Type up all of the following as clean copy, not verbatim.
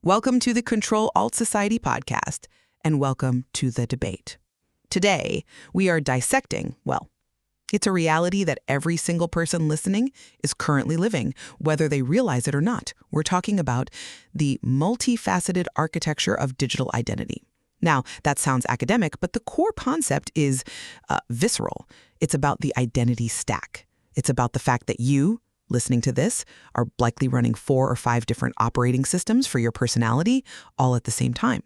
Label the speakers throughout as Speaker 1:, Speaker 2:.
Speaker 1: Welcome to the Control Alt Society podcast, and welcome to the debate. Today, we are dissecting, well, it's a reality that every single person listening is currently living, whether they realize it or not. We're talking about the multifaceted architecture of digital identity. Now, that sounds academic, but the core concept is visceral. It's about the identity stack. It's about the fact that you, listening to this, are likely running 4 or 5 different operating systems for your personality all at the same time.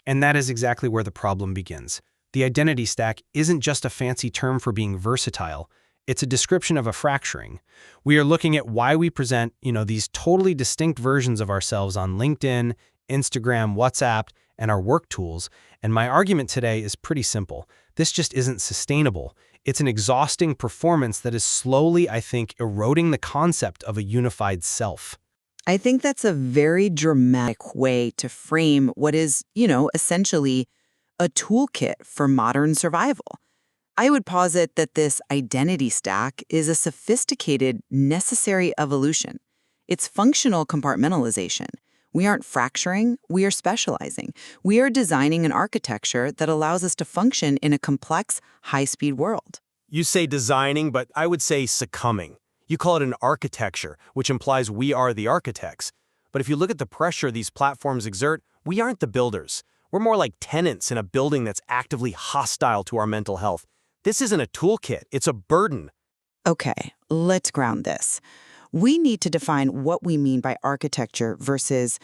Speaker 2: And that is exactly where the problem begins. The identity stack isn't just a fancy term for being versatile. It's a description of a fracturing. We are looking at why we present, these totally distinct versions of ourselves on LinkedIn, Instagram, WhatsApp, and our work tools. And my argument today is pretty simple. This just isn't sustainable. It's an exhausting performance that is slowly, I think, eroding the concept of a unified self.
Speaker 1: I think that's a very dramatic way to frame what is, essentially a toolkit for modern survival. I would posit that this identity stack is a sophisticated, necessary evolution. It's functional compartmentalization. We aren't fracturing, we are specializing. We are designing an architecture that allows us to function in a complex, high-speed world.
Speaker 3: You say designing, but I would say succumbing. You call it an architecture, which implies we are the architects. But if you look at the pressure these platforms exert, we aren't the builders. We're more like tenants in a building that's actively hostile to our mental health. This isn't a toolkit, it's a burden.
Speaker 1: Okay, let's ground this. We need to define what we mean by architecture versus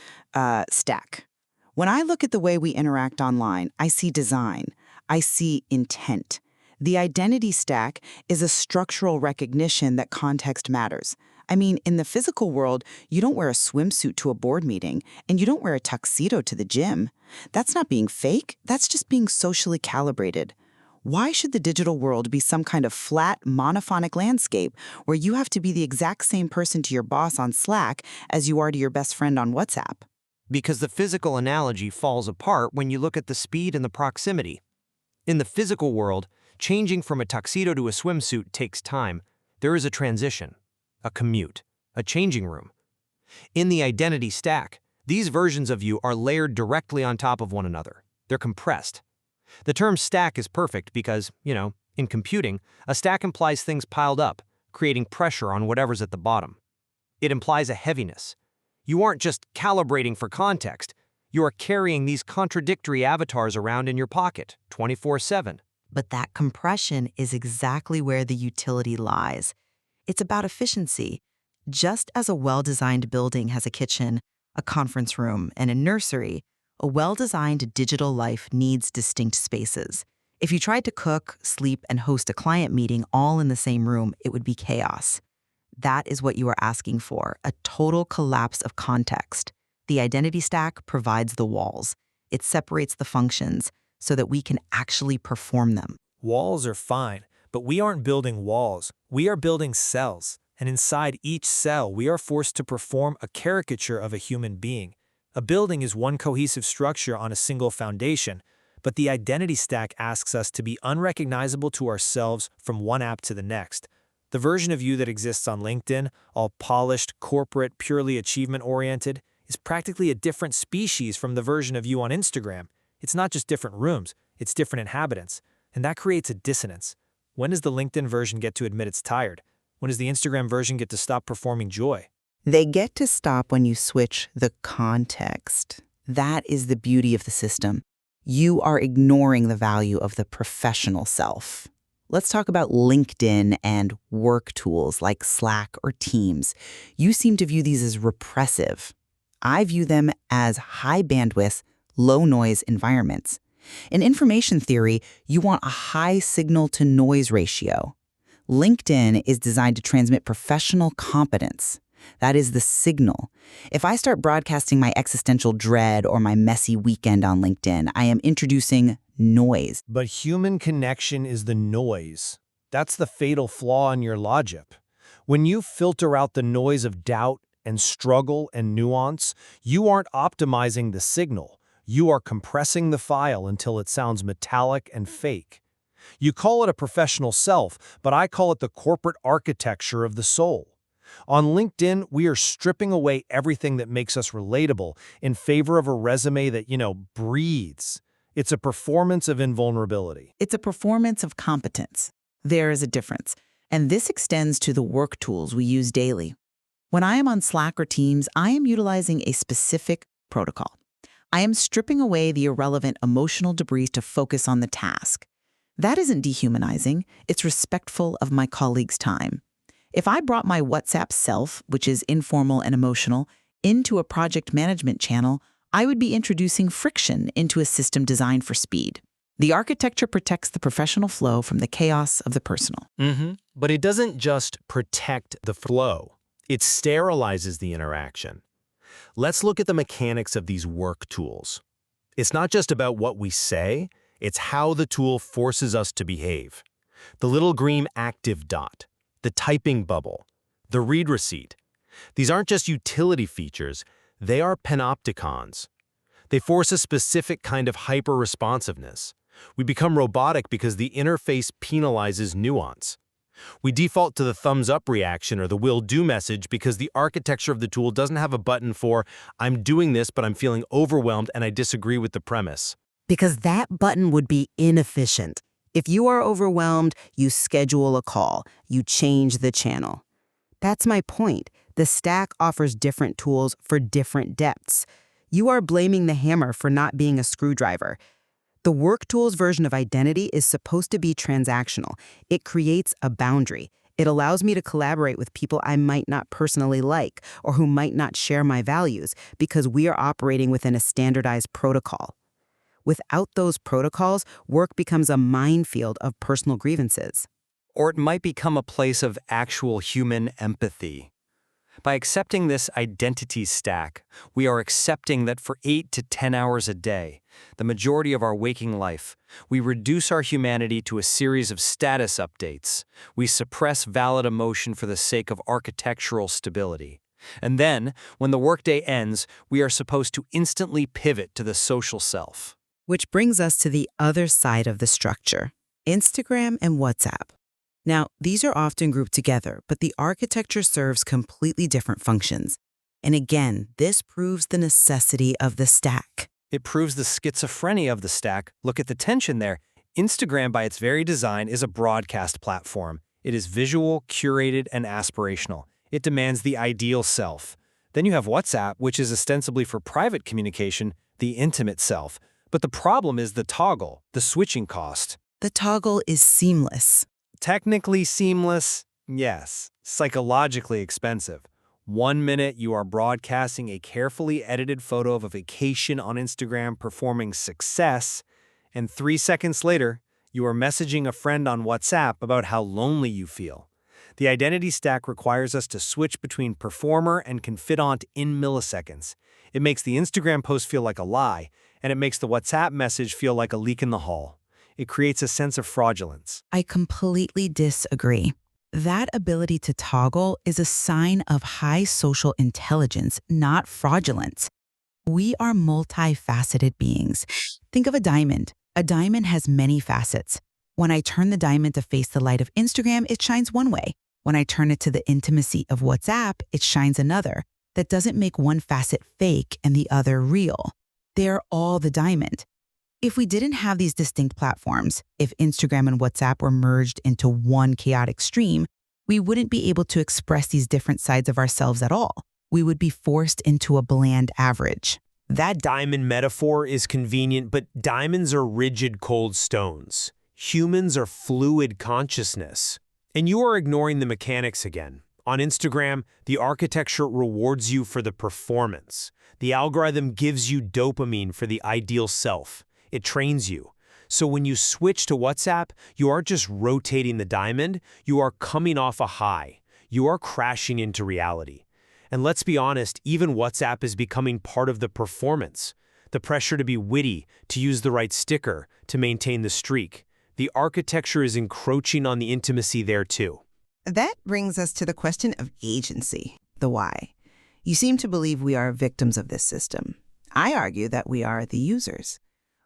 Speaker 1: stack. When I look at the way we interact online, I see design. I see intent. The identity stack is a structural recognition that context matters. I mean, in the physical world, you don't wear a swimsuit to a board meeting, and you don't wear a tuxedo to the gym. That's not being fake, that's just being socially calibrated. Why should the digital world be some kind of flat, monophonic landscape where you have to be the exact same person to your boss on Slack as you are to your best friend on WhatsApp?
Speaker 4: Because the physical analogy falls apart when you look at the speed and the proximity. In the physical world, changing from a tuxedo to a swimsuit takes time. There is a transition, a commute, a changing room. In the identity stack, these versions of you are layered directly on top of one another. They're compressed. The term stack is perfect because, in computing, a stack implies things piled up, creating pressure on whatever's at the bottom. It implies a heaviness. You aren't just calibrating for context. You are carrying these contradictory avatars around in your pocket, 24/7.
Speaker 5: But that compression is exactly where the utility lies. It's about efficiency. Just as a well-designed building has a kitchen, a conference room, and a nursery, a well-designed digital life needs distinct spaces. If you tried to cook, sleep, and host a client meeting all in the same room, it would be chaos. That is what you are asking for, a total collapse of context. The identity stack provides the walls. It separates the functions so that we can actually perform them.
Speaker 6: Walls are fine, but we aren't building walls. We are building cells. And inside each cell, we are forced to perform a caricature of a human being. A building is one cohesive structure on a single foundation, but the identity stack asks us to be unrecognizable to ourselves from one app to the next. The version of you that exists on LinkedIn, all polished, corporate, purely achievement-oriented, is practically a different species from the version of you on Instagram. It's not just different rooms, it's different inhabitants, and that creates a dissonance. When does the LinkedIn version get to admit it's tired? When does the Instagram version get to stop performing joy?
Speaker 1: They get to stop when you switch the context. That is the beauty of the system. You are ignoring the value of the professional self. Let's talk about LinkedIn and work tools like Slack or Teams. You seem to view these as repressive. I view them as high bandwidth, low noise environments. In information theory, you want a high signal to noise ratio. LinkedIn is designed to transmit professional competence. That is the signal. If I start broadcasting my existential dread or my messy weekend on LinkedIn, I am introducing noise.
Speaker 3: But human connection is the noise. That's the fatal flaw in your logic. When you filter out the noise of doubt and struggle and nuance, you aren't optimizing the signal. You are compressing the file until it sounds metallic and fake. You call it a professional self, but I call it the corporate architecture of the soul.
Speaker 6: On LinkedIn, we are stripping away everything that makes us relatable in favor of a resume that, breathes. It's a performance of invulnerability.
Speaker 1: It's a performance of competence. There is a difference. And this extends to the work tools we use daily. When I am on Slack or Teams, I am utilizing a specific protocol. I am stripping away the irrelevant emotional debris to focus on the task. That isn't dehumanizing. It's respectful of my colleague's time. If I brought my WhatsApp self, which is informal and emotional, into a project management channel, I would be introducing friction into a system designed for speed. The architecture protects the professional flow from the chaos of the personal.
Speaker 3: But it doesn't just protect the flow. It sterilizes the interaction. Let's look at the mechanics of these work tools. It's not just about what we say, it's how the tool forces us to behave. The little green active dot, the typing bubble, the read receipt. These aren't just utility features, they are panopticons. They force a specific kind of hyper-responsiveness. We become robotic because the interface penalizes nuance. We default to the thumbs-up reaction or the will-do message because the architecture of the tool doesn't have a button for, I'm doing this, but I'm feeling overwhelmed and I disagree with the premise.
Speaker 7: Because that button would be inefficient. If you are overwhelmed, you schedule a call, you change the channel. That's my point. The stack offers different tools for different depths. You are blaming the hammer for not being a screwdriver. The work tools version of identity is supposed to be transactional. It creates a boundary. It allows me to collaborate with people I might not personally like or who might not share my values because we are operating within a standardized protocol. Without those protocols, work becomes a minefield of personal grievances.
Speaker 4: Or it might become a place of actual human empathy. By accepting this identity stack, we are accepting that for 8 to 10 hours a day, the majority of our waking life, we reduce our humanity to a series of status updates. We suppress valid emotion for the sake of architectural stability. And then, when the workday ends, we are supposed to instantly pivot to the social self.
Speaker 5: Which brings us to the other side of the structure, Instagram and WhatsApp. Now, these are often grouped together, but the architecture serves completely different functions. And again, this proves the necessity of the stack.
Speaker 4: It proves the schizophrenia of the stack. Look at the tension there. Instagram, by its very design, is a broadcast platform. It is visual, curated, and aspirational. It demands the ideal self. Then you have WhatsApp, which is ostensibly for private communication, the intimate self. But the problem is the toggle, the switching cost.
Speaker 5: The toggle is seamless.
Speaker 4: Technically seamless, yes. Psychologically expensive. 1 minute you are broadcasting a carefully edited photo of a vacation on Instagram performing success, and 3 seconds later, you are messaging a friend on WhatsApp about how lonely you feel. The identity stack requires us to switch between performer and confidant in milliseconds. It makes the Instagram post feel like a lie, and it makes the WhatsApp message feel like a leak in the hall. It creates a sense of fraudulence.
Speaker 5: I completely disagree. That ability to toggle is a sign of high social intelligence, not fraudulence. We are multifaceted beings. Think of a diamond. A diamond has many facets. When I turn the diamond to face the light of Instagram, it shines one way. When I turn it to the intimacy of WhatsApp, it shines another. That doesn't make one facet fake and the other real. They're all the diamond. If we didn't have these distinct platforms, if Instagram and WhatsApp were merged into one chaotic stream, we wouldn't be able to express these different sides of ourselves at all. We would be forced into a bland average.
Speaker 8: That diamond metaphor is convenient, but diamonds are rigid, cold stones. Humans are fluid consciousness. And you are ignoring the mechanics again. On Instagram, the architecture rewards you for the performance. The algorithm gives you dopamine for the ideal self. It trains you. So when you switch to WhatsApp, you aren't just rotating the diamond, you are coming off a high. You are crashing into reality. And let's be honest, even WhatsApp is becoming part of the performance. The pressure to be witty, to use the right sticker, to maintain the streak. The architecture is encroaching on the intimacy there too.
Speaker 9: That brings us to the question of agency, the why. You seem to believe we are victims of this system. I argue that we are the users.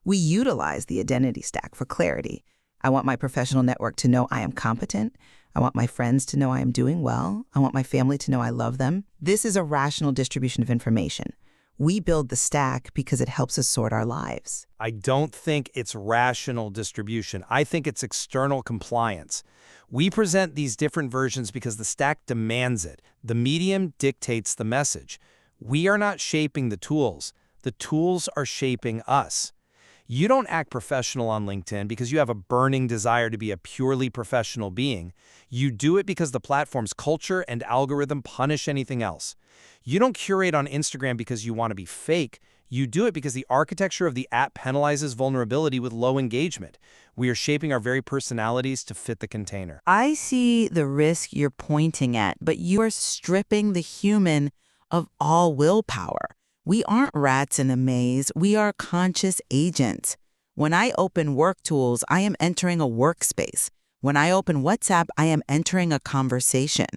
Speaker 9: We utilize the identity stack for clarity. I want my professional network to know I am competent. I want my friends to know I am doing well. I want my family to know I love them. This is a rational distribution of information. We build the stack because it helps us sort our lives.
Speaker 3: I don't think it's rational distribution. I think it's external compliance. We present these different versions because the stack demands it. The medium dictates the message. We are not shaping the tools. The tools are shaping us. You don't act professional on LinkedIn because you have a burning desire to be a purely professional being. You do it because the platform's culture and algorithm punish anything else. You don't curate on Instagram because you want to be fake. You do it because the architecture of the app penalizes vulnerability with low engagement. We are shaping our very personalities to fit the container.
Speaker 5: I see the risk you're pointing at, but you are stripping the human of all willpower. We aren't rats in a maze. We are conscious agents. When I open Work Tools, I am entering a workspace. When I open WhatsApp, I am entering a conversation.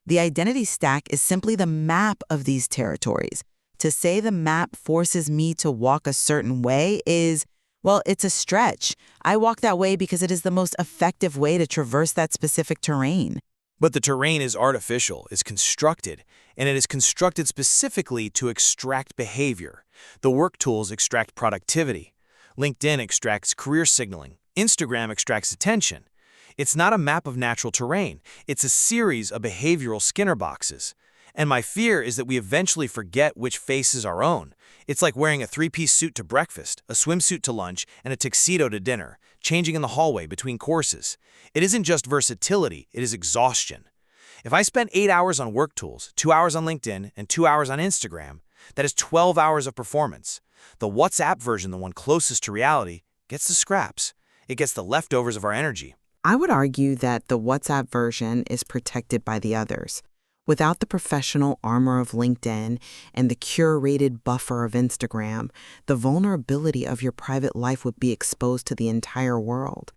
Speaker 5: The identity stack is simply the map of these territories. To say the map forces me to walk a certain way is, well, it's a stretch. I walk that way because it is the most effective way to traverse that specific terrain.
Speaker 3: But the terrain is artificial, is constructed, and it is constructed specifically to extract behavior. The work tools extract productivity. LinkedIn extracts career signaling. Instagram extracts attention. It's not a map of natural terrain. It's a series of behavioral Skinner boxes. And my fear is that we eventually forget which face is our own. It's like wearing a three-piece suit to breakfast, a swimsuit to lunch, and a tuxedo to dinner, changing in the hallway between courses. It isn't just versatility, it is exhaustion. If I spend 8 hours on Work Tools, 2 hours on LinkedIn, and 2 hours on Instagram, that is 12 hours of performance. The WhatsApp version, the one closest to reality, gets the scraps. It gets the leftovers of our energy.
Speaker 1: I would argue that the WhatsApp version is protected by the others. Without the professional armor of LinkedIn and the curated buffer of Instagram, the vulnerability of your private life would be exposed to the entire world.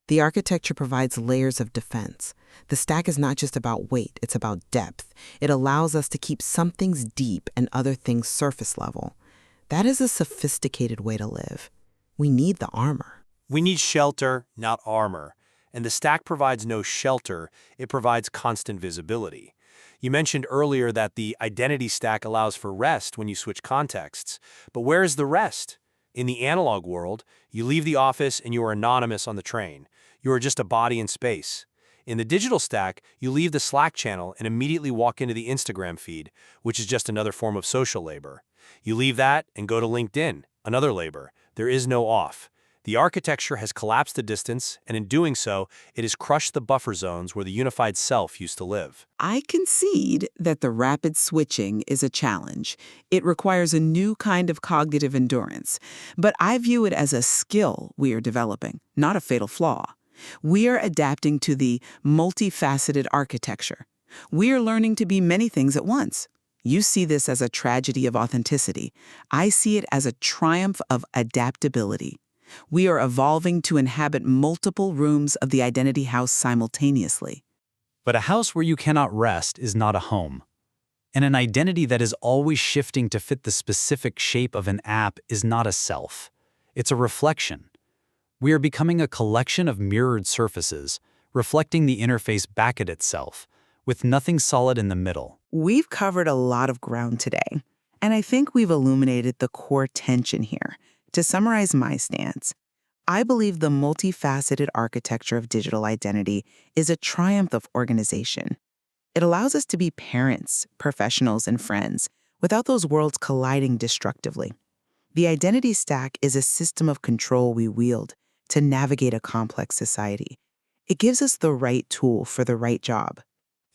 Speaker 1: The architecture provides layers of defense. The stack is not just about weight, it's about depth. It allows us to keep some things deep and other things surface level. That is a sophisticated way to live. We need the armor.
Speaker 3: We need shelter, not armor. And the stack provides no shelter, it provides constant visibility. You mentioned earlier that the identity stack allows for rest when you switch contexts. But where is the rest? In the analog world, you leave the office and you are anonymous on the train. You are just a body in space. In the digital stack, you leave the Slack channel and immediately walk into the Instagram feed, which is just another form of social labor. You leave that and go to LinkedIn, another labor. There is no off. The architecture has collapsed the distance, and in doing so, it has crushed the buffer zones where the unified self used to live.
Speaker 10: I concede that the rapid switching is a challenge. It requires a new kind of cognitive endurance. But I view it as a skill we are developing, not a fatal flaw. We are adapting to the multifaceted architecture. We are learning to be many things at once. You see this as a tragedy of authenticity. I see it as a triumph of adaptability. We are evolving to inhabit multiple rooms of the identity house simultaneously.
Speaker 11: But a house where you cannot rest is not a home. And an identity that is always shifting to fit the specific shape of an app is not a self. It's a reflection. We are becoming a collection of mirrored surfaces, reflecting the interface back at itself, with nothing solid in the middle.
Speaker 10: We've covered a lot of ground today, and I think we've illuminated the core tension here. To summarize my stance, I believe the multifaceted architecture of digital identity is a triumph of organization. It allows us to be parents, professionals, and friends without those worlds colliding destructively. The identity stack is a system of control we wield to navigate a complex society. It gives us the right tool for the right job.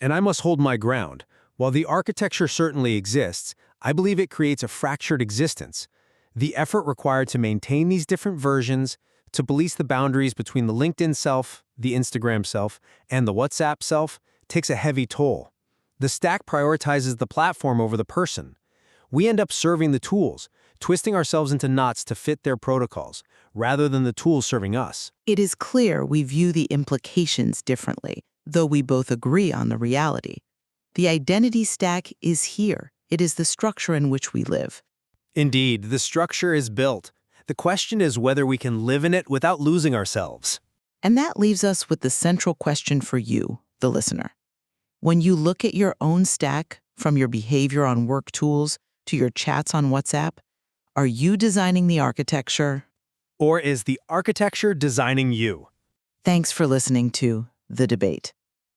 Speaker 3: And I must hold my ground. While the architecture certainly exists, I believe it creates a fractured existence. The effort required to maintain these different versions, to police the boundaries between the LinkedIn self, the Instagram self, and the WhatsApp self, takes a heavy toll. The stack prioritizes the platform over the person. We end up serving the tools, twisting ourselves into knots to fit their protocols, rather than the tools serving us.
Speaker 10: It is clear we view the implications differently, though we both agree on the reality. The identity stack is here. It is the structure in which we live.
Speaker 3: Indeed, the structure is built. The question is whether we can live in it without losing ourselves.
Speaker 10: And that leaves us with the central question for you.
Speaker 1: the listener. When you look at your own stack, from your behavior on work tools to your chats on WhatsApp, are you designing the architecture?
Speaker 2: Or is the architecture designing you?
Speaker 1: Thanks for listening to The Debate.